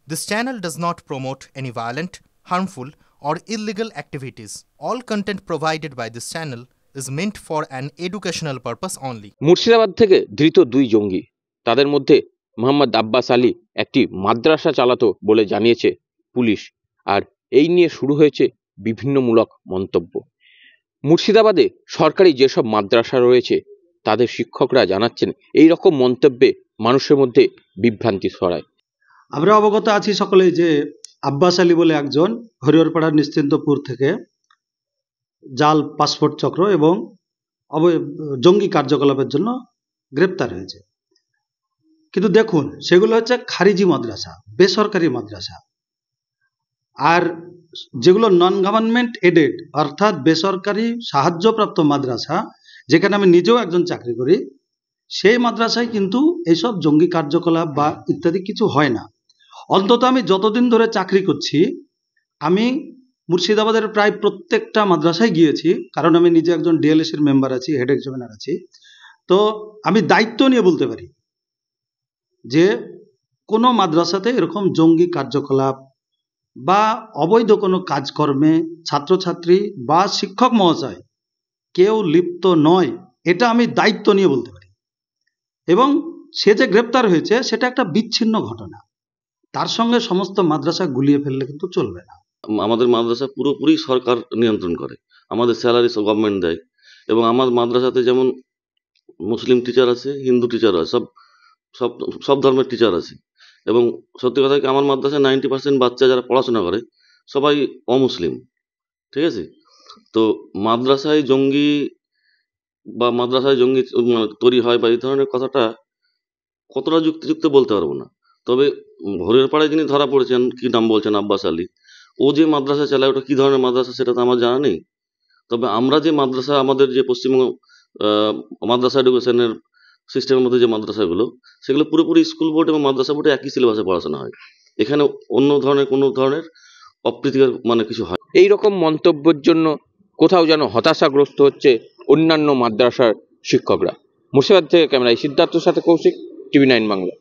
This channel does not promote any violent, harmful, or illegal activities. All content provided by this channel is meant for an educational purpose only. Murshidabad থেকে ধৃত দুই জঙ্গি, তাদের মধ্যে মোহাম্মদ আব্বাস আলী একটি মাদ্রাসা চালাতো বলে জানিয়েছে পুলিশ। আর এই নিয়ে শুরু হয়েছে বিভিন্নমূলক মন্তব্য। মুর্শিদাবাদে সরকারি যেসব মাদ্রাসা রয়েছে তাদের শিক্ষকরা জানাচ্ছেন এই রকম মন্তব্যে মানুষের মধ্যে বিভ্রান্তি ছড়ায়। আমরা অবগত আছি সকলেই যে আব্বাস আলী বলে একজন হরিহরপাড়ার নিশ্চিন্তপুর থেকে জাল পাসপোর্ট চক্র এবং জঙ্গি কার্যকলাপের জন্য গ্রেপ্তার হয়েছে। কিন্তু দেখুন, সেগুলো হচ্ছে খারিজি মাদ্রাসা, বেসরকারি মাদ্রাসা। আর যেগুলো নন গভর্নমেন্ট এডেড অর্থাৎ বেসরকারি সাহায্যপ্রাপ্ত মাদ্রাসা, যেখানে আমি নিজেও একজন চাকরি করি, সেই মাদ্রাসায় কিন্তু এইসব জঙ্গি কার্যকলাপ বা ইত্যাদি কিছু হয় না। অন্তত আমি যতদিন ধরে চাকরি করছি, আমি মুর্শিদাবাদের প্রায় প্রত্যেকটা মাদ্রাসায় গিয়েছি, কারণ আমি নিজে একজন ডিএলএসির মেম্বার আছি, হেড এক্সামিনার আছি। তো আমি দায়িত্ব নিয়ে বলতে পারি যে কোনো মাদ্রাসাতে এরকম জঙ্গি কার্যকলাপ বা অবৈধ কোনো কাজকর্মে ছাত্রছাত্রী বা শিক্ষক মহাশয় কেউ লিপ্ত নয়, এটা আমি দায়িত্ব নিয়ে বলতে পারি। এবং সে যে গ্রেপ্তার হয়েছে সেটা একটা বিচ্ছিন্ন ঘটনা, তার সঙ্গে সমস্ত মাদ্রাসা গুলিয়ে ফেললে কিন্তু চলবে না। আমাদের মাদ্রাসা পুরোপুরি সরকার নিয়ন্ত্রণ করে, আমাদের স্যালারি সব গভর্নমেন্ট দেয়। এবং আমার মাদ্রাসাতে যেমন মুসলিম টিচার আছে, হিন্দু টিচার আছে, সব সব সব ধর্মের টিচার আছে। এবং সত্যি কথা কি, আমার মাদ্রাসায় 90% বাচ্চা যারা পড়াশোনা করে সবাই অমুসলিম, ঠিক আছে। তো মাদ্রাসায় জঙ্গি তৈরি হয় বা এই ধরনের কথাটা কতটা যুক্তিযুক্ত বলতে পারবো না। তবে হরিহরপাড়ায় যিনি ধরা পড়েছেন, কি নাম বলছেন, আব্বাস আলী, ও যে মাদ্রাসা চালায় ওটা কি ধরনের মাদ্রাসা সেটা তো আমার জানা নেই। তবে আমরা যে মাদ্রাসা, আমাদের যে পশ্চিমবঙ্গ মাদ্রাসা এডুকেশনের সিস্টেমের মধ্যে যে মাদ্রাসাগুলো, সেগুলো পুরোপুরি স্কুল বোর্ড এবং মাদ্রাসা বোর্ডে একই সিলেবাসে পড়াশোনা হয়। এখানে অন্য ধরনের কোনো ধরনের অপ্রীতিকর কিছু হয়। এই রকম মন্তব্যের জন্য কোথাও যেন হতাশাগ্রস্ত হচ্ছে অন্যান্য মাদ্রাসার শিক্ষকরা। মুর্শিদাবাদ থেকে ক্যামেরায় সিদ্ধার্থর সাথে কৌশিক, টিভি 9 বাংলা।